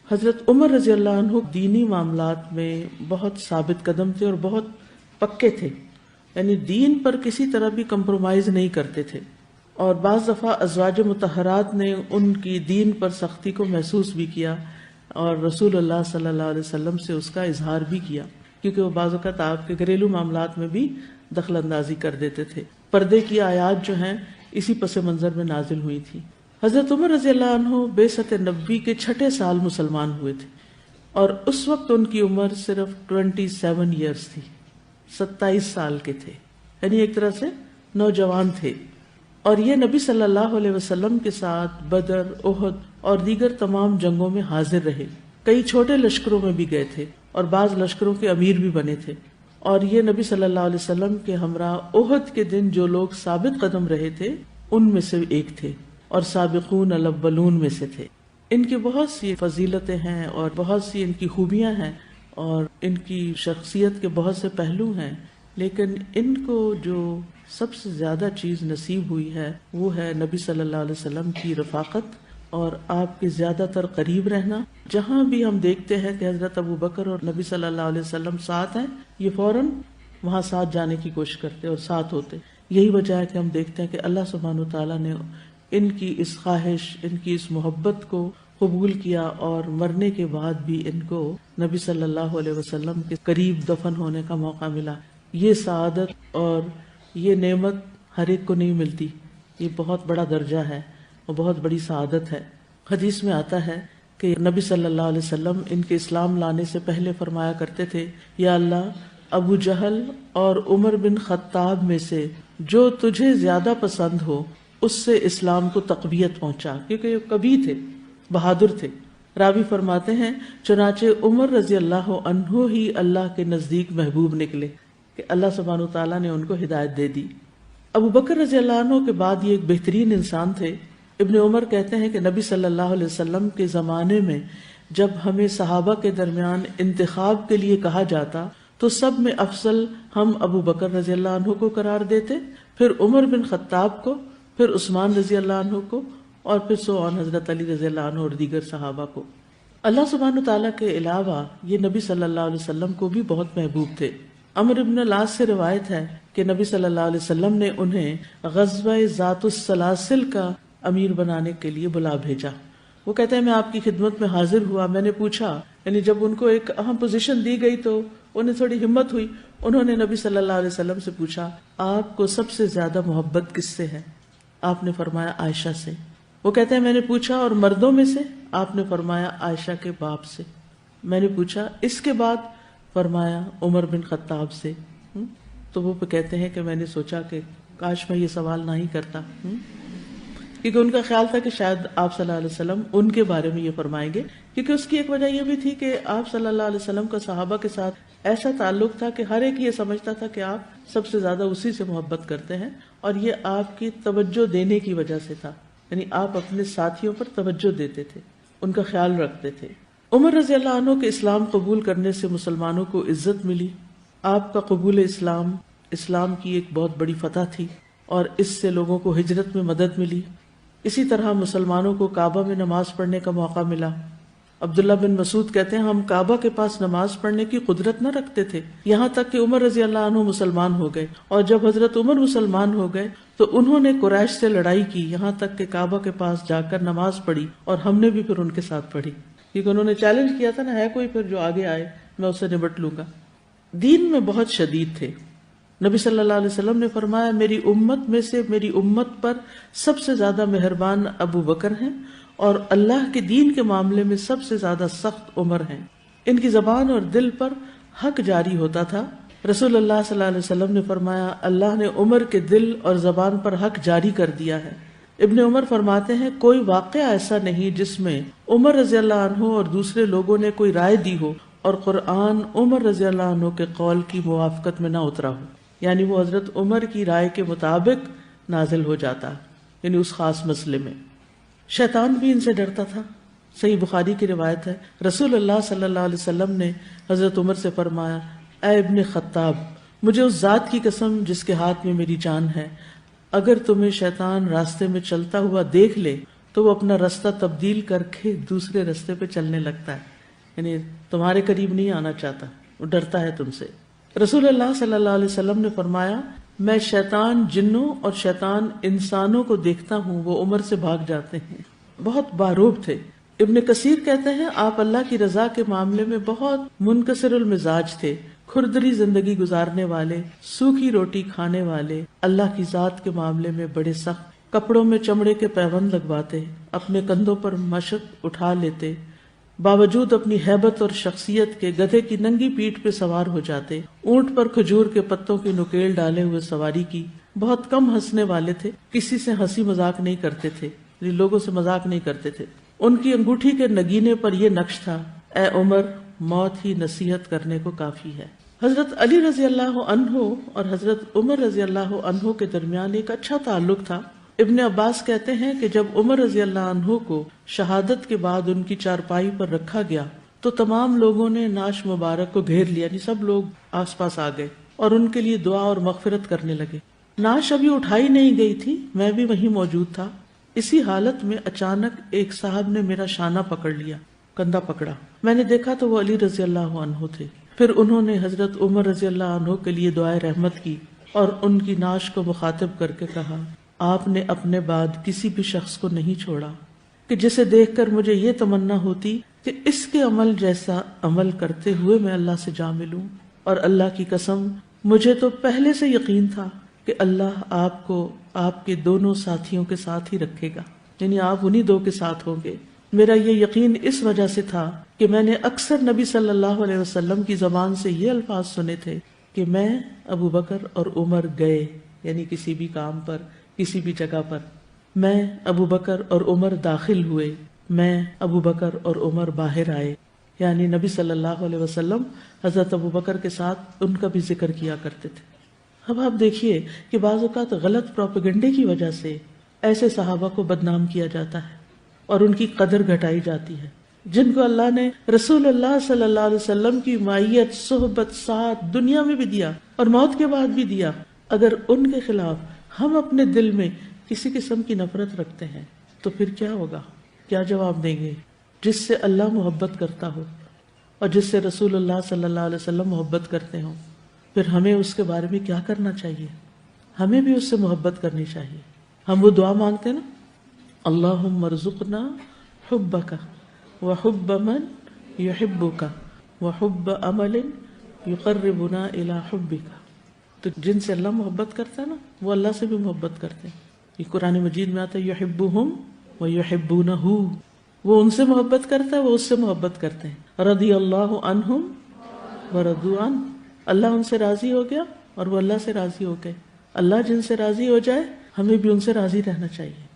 حضرت عمر رضی اللہ عنہ دینی معاملات میں بہت ثابت قدم تھے اور بہت پکے تھے، یعنی دین پر کسی طرح بھی کمپرومائز نہیں کرتے تھے، اور بعض دفعہ ازواج مطہرات نے ان کی دین پر سختی کو محسوس بھی کیا اور رسول اللہ صلی اللہ علیہ وسلم سے اس کا اظہار بھی کیا، کیونکہ وہ بعض اوقات آپ کے گھریلو معاملات میں بھی دخل اندازی کر دیتے تھے۔ پردے کی آیات جو ہیں اسی پس منظر میں نازل ہوئی تھی۔ حضرت عمر رضی اللہ عنہ بعثت نبوی کے 6 سال مسلمان ہوئے تھے، اور اس وقت ان کی عمر صرف 27 ایئرز تھی، 27 سال کے تھے، یعنی ایک طرح سے نوجوان تھے، اور یہ نبی صلی اللہ علیہ وسلم کے ساتھ بدر، احد اور دیگر تمام جنگوں میں حاضر رہے، کئی چھوٹے لشکروں میں بھی گئے تھے اور بعض لشکروں کے امیر بھی بنے تھے، اور یہ نبی صلی اللہ علیہ وسلم کے ہمراہ احد کے دن جو لوگ ثابت قدم رہے تھے ان میں سے ایک تھے اور سابقون الاولون میں سے تھے۔ ان کی بہت سی فضیلتیں ہیں اور بہت سی ان کی خوبیاں ہیں اور ان کی شخصیت کے بہت سے پہلو ہیں، لیکن ان کو جو سب سے زیادہ چیز نصیب ہوئی ہے وہ ہے نبی صلی اللہ علیہ وسلم کی رفاقت اور آپ کے زیادہ تر قریب رہنا۔ جہاں بھی ہم دیکھتے ہیں کہ حضرت ابو بکر اور نبی صلی اللہ علیہ وسلم ساتھ ہیں، یہ فوراً وہاں ساتھ جانے کی کوشش کرتے اور ساتھ ہوتے۔ یہی وجہ ہے کہ ہم دیکھتے ہیں کہ اللہ سبحانہ و تعالیٰ نے ان کی اس خواہش، ان کی اس محبت کو قبول کیا اور مرنے کے بعد بھی ان کو نبی صلی اللہ علیہ وسلم کے قریب دفن ہونے کا موقع ملا۔ یہ سعادت اور یہ نعمت ہر ایک کو نہیں ملتی، یہ بہت بڑا درجہ ہے اور بہت بڑی سعادت ہے۔ حدیث میں آتا ہے کہ نبی صلی اللہ علیہ وسلم ان کے اسلام لانے سے پہلے فرمایا کرتے تھے، یا اللہ ابو جہل اور عمر بن خطاب میں سے جو تجھے زیادہ پسند ہو اس سے اسلام کو تقویت پہنچا، کیونکہ یہ کبھی تھے، بہادر تھے۔ راوی فرماتے ہیں چنانچہ عمر رضی اللہ عنہ ہی اللہ کے نزدیک محبوب نکلے کہ اللہ سبحانہ و تعالیٰ نے ان کو ہدایت دے دی۔ ابو بکر رضی اللہ عنہ کے بعد یہ ایک بہترین انسان تھے۔ ابن عمر کہتے ہیں کہ نبی صلی اللہ علیہ وسلم کے زمانے میں جب ہمیں صحابہ کے درمیان انتخاب کے لیے کہا جاتا تو سب میں افضل ہم ابو بکر رضی اللہ عنہ کو قرار دیتے، پھر عمر بن خطاب کو، پھر عثمان رضی اللہ عنہ کو، اور پھر سوان حضرت علی رضی اللہ عنہ اور دیگر صحابہ کو۔ اللہ سبحانہ تعالیٰ کے علاوہ یہ نبی صلی اللہ علیہ وسلم کو بھی بہت محبوب تھے۔ عمر بن العاص سے روایت ہے کہ نبی صلی اللہ علیہ وسلم نے انہیں غزوہ ذات السلاسل کا امیر بنانے کے لیے بلا بھیجا۔ وہ کہتے ہیں میں آپ کی خدمت میں حاضر ہوا، میں نے پوچھا، یعنی جب ان کو ایک اہم پوزیشن دی گئی تو انہیں تھوڑی ہمت ہوئی، انہوں نے نبی صلی اللہ علیہ وسلم سے پوچھا آپ کو سب سے زیادہ محبت کس سے ہے؟ آپ نے فرمایا عائشہ سے۔ وہ کہتے ہیں میں نے پوچھا اور مردوں میں سے؟ آپ نے فرمایا عائشہ کے باپ سے۔ میں نے پوچھا اس کے بعد؟ فرمایا عمر بن خطاب سے۔ تو وہ کہتے ہیں کہ میں نے سوچا کہ کاش میں یہ سوال نہ ہی کرتا، کیونکہ ان کا خیال تھا کہ شاید آپ صلی اللہ علیہ وسلم ان کے بارے میں یہ فرمائیں گے، کیونکہ اس کی ایک وجہ یہ بھی تھی کہ آپ صلی اللہ علیہ وسلم کا صحابہ کے ساتھ ایسا تعلق تھا کہ ہر ایک یہ سمجھتا تھا کہ آپ سب سے زیادہ اسی سے محبت کرتے ہیں، اور یہ آپ کی توجہ دینے کی وجہ سے تھا، یعنی آپ اپنے ساتھیوں پر توجہ دیتے تھے، ان کا خیال رکھتے تھے۔ عمر رضی اللہ عنہ کے اسلام قبول کرنے سے مسلمانوں کو عزت ملی۔ آپ کا قبول اسلام کی ایک بہت بڑی فتح تھی اور اس سے لوگوں کو ہجرت میں مدد ملی۔ اسی طرح مسلمانوں کو کعبہ میں نماز پڑھنے کا موقع ملا۔ عبداللہ بن مسعود کہتے ہیں ہم کعبہ کے پاس نماز پڑھنے کی قدرت نہ رکھتے تھے، یہاں تک کہ عمر رضی اللہ عنہ مسلمان ہو گئے، اور جب حضرت عمر مسلمان ہو گئے تو انہوں نے قریش سے لڑائی کی، یہاں تک کہ کعبہ کے پاس جا کر نماز پڑھی، اور ہم نے بھی پھر ان کے ساتھ پڑھی، کیونکہ انہوں نے چیلنج کیا تھا نا، ہے کوئی پھر جو آگے آئے میں اسے نبٹ لوں گا۔ دین میں بہت شدید تھے۔ نبی صلی اللہ علیہ وسلم نے فرمایا میری امت میں سے میری امت پر سب سے زیادہ مہربان ابو بکر ہیں، اور اللہ کے دین کے معاملے میں سب سے زیادہ سخت عمر ہیں۔ ان کی زبان اور دل پر حق جاری ہوتا تھا۔ رسول اللہ صلی اللہ علیہ وسلم نے فرمایا اللہ نے عمر کے دل اور زبان پر حق جاری کر دیا ہے۔ ابن عمر فرماتے ہیں کوئی واقعہ ایسا نہیں جس میں عمر رضی اللہ عنہ اور دوسرے لوگوں نے کوئی رائے دی ہو اور قرآن عمر رضی اللہ عنہ کے قول کی موافقت میں نہ اترا ہو، یعنی وہ حضرت عمر کی رائے کے مطابق نازل ہو جاتا، یعنی اس خاص مسئلے میں۔ شیطان بھی ان سے ڈرتا تھا۔ صحیح بخاری کی روایت ہے رسول اللہ صلی اللہ علیہ وسلم نے حضرت عمر سے فرمایا اے ابن خطاب، مجھے اس ذات کی قسم جس کے ہاتھ میں میری جان ہے، اگر تمہیں شیطان راستے میں چلتا ہوا دیکھ لے تو وہ اپنا راستہ تبدیل کر کے دوسرے راستے پہ چلنے لگتا ہے، یعنی تمہارے قریب نہیں آنا چاہتا، وہ ڈرتا ہے تم سے۔ رسول اللہ صلی اللہ علیہ وسلم نے فرمایا، میں شیطان جنوں اور شیطان انسانوں کو دیکھتا ہوں، وہ عمر سے بھاگ جاتے ہیں۔ بہت باروب تھے۔ ابن کثیر کہتے ہیں آپ اللہ کی رضا کے معاملے میں بہت منکسر المزاج تھے، کھردری زندگی گزارنے والے، سوکھی روٹی کھانے والے، اللہ کی ذات کے معاملے میں بڑے سخت، کپڑوں میں چمڑے کے پیوند لگواتے، اپنے کندھوں پر مشق اٹھا لیتے، باوجود اپنی ہیبت اور شخصیت کے گدھے کی ننگی پیٹھ پہ سوار ہو جاتے، اونٹ پر کھجور کے پتوں کی نکیل ڈالے ہوئے سواری کی، بہت کم ہنسنے والے تھے، کسی سے ہنسی مذاق نہیں کرتے تھے، لوگوں سے مذاق نہیں کرتے تھے۔ ان کی انگوٹھی کے نگینے پر یہ نقش تھا، اے عمر، موت ہی نصیحت کرنے کو کافی ہے۔ حضرت علی رضی اللہ عنہ اور حضرت عمر رضی اللہ عنہ کے درمیان ایک اچھا تعلق تھا۔ ابن عباس کہتے ہیں کہ جب عمر رضی اللہ عنہ کو شہادت کے بعد ان کی چارپائی پر رکھا گیا تو تمام لوگوں نے نعش مبارک کو گھیر لیا، یعنی سب لوگ آس پاس آ گئے اور ان کے لیے دعا اور مغفرت کرنے لگے۔ نعش ابھی اٹھائی نہیں گئی تھی، میں بھی وہیں موجود تھا۔ اسی حالت میں اچانک ایک صاحب نے میرا شانہ پکڑ لیا، کندھا پکڑا، میں نے دیکھا تو وہ علی رضی اللہ عنہ تھے۔ پھر انہوں نے حضرت عمر رضی اللہ عنہ کے لیے دعائے رحمت کی اور ان کی نعش کو مخاطب کر کے کہا، آپ نے اپنے بعد کسی بھی شخص کو نہیں چھوڑا کہ جسے دیکھ کر مجھے یہ تمنا ہوتی کہ اس کے عمل جیسا عمل کرتے ہوئے میں اللہ سے جا ملوں، اور اللہ کی قسم مجھے تو پہلے سے یقین تھا کہ اللہ آپ کو آپ کے دونوں ساتھیوں کے ساتھ ہی رکھے گا، یعنی آپ انہی دو کے ساتھ ہوں گے۔ میرا یہ یقین اس وجہ سے تھا کہ میں نے اکثر نبی صلی اللہ علیہ وسلم کی زبان سے یہ الفاظ سنے تھے کہ میں، ابو بکر اور عمر گئے، یعنی کسی بھی کام پر، کسی بھی جگہ پر، میں، ابو بکر اور عمر داخل ہوئے، میں، ابو بکر اور عمر باہر آئے، یعنی نبی صلی اللہ علیہ وسلم حضرت ابو بکر کے ساتھ ان کا بھی ذکر کیا کرتے تھے۔ اب آپ دیکھیے کہ بعض اوقات غلط پروپیگنڈے کی وجہ سے ایسے صحابہ کو بدنام کیا جاتا ہے اور ان کی قدر گھٹائی جاتی ہے، جن کو اللہ نے رسول اللہ صلی اللہ علیہ وسلم کی معیت، صحبت، ساتھ دنیا میں بھی دیا اور موت کے بعد بھی دیا۔ اگر ان کے خلاف ہم اپنے دل میں کسی قسم کی نفرت رکھتے ہیں تو پھر کیا ہوگا؟ کیا جواب دیں گے؟ جس سے اللہ محبت کرتا ہو اور جس سے رسول اللہ صلی اللہ علیہ وسلم محبت کرتے ہوں، پھر ہمیں اس کے بارے میں کیا کرنا چاہیے؟ ہمیں بھی اس سے محبت کرنی چاہیے۔ ہم وہ دعا مانگتے ہیں نا، اللہم ارزقنا حبک وحب من یحبک وحب عمل یقربنا الی حبک۔ تو جن سے اللہ محبت کرتا ہے نا، وہ اللہ سے بھی محبت کرتے ہیں۔ یہ قرآن مجید میں آتا ہے یحبہم ویحبونہ، وہ ان سے محبت کرتا ہے، وہ اس سے محبت کرتے ہیں۔ رضی اللہ عنہم ورضوا عنہ، اللہ ان سے راضی ہو گیا اور وہ اللہ سے راضی ہو گئے۔ اللہ جن سے راضی ہو جائے، ہمیں بھی ان سے راضی رہنا چاہیے۔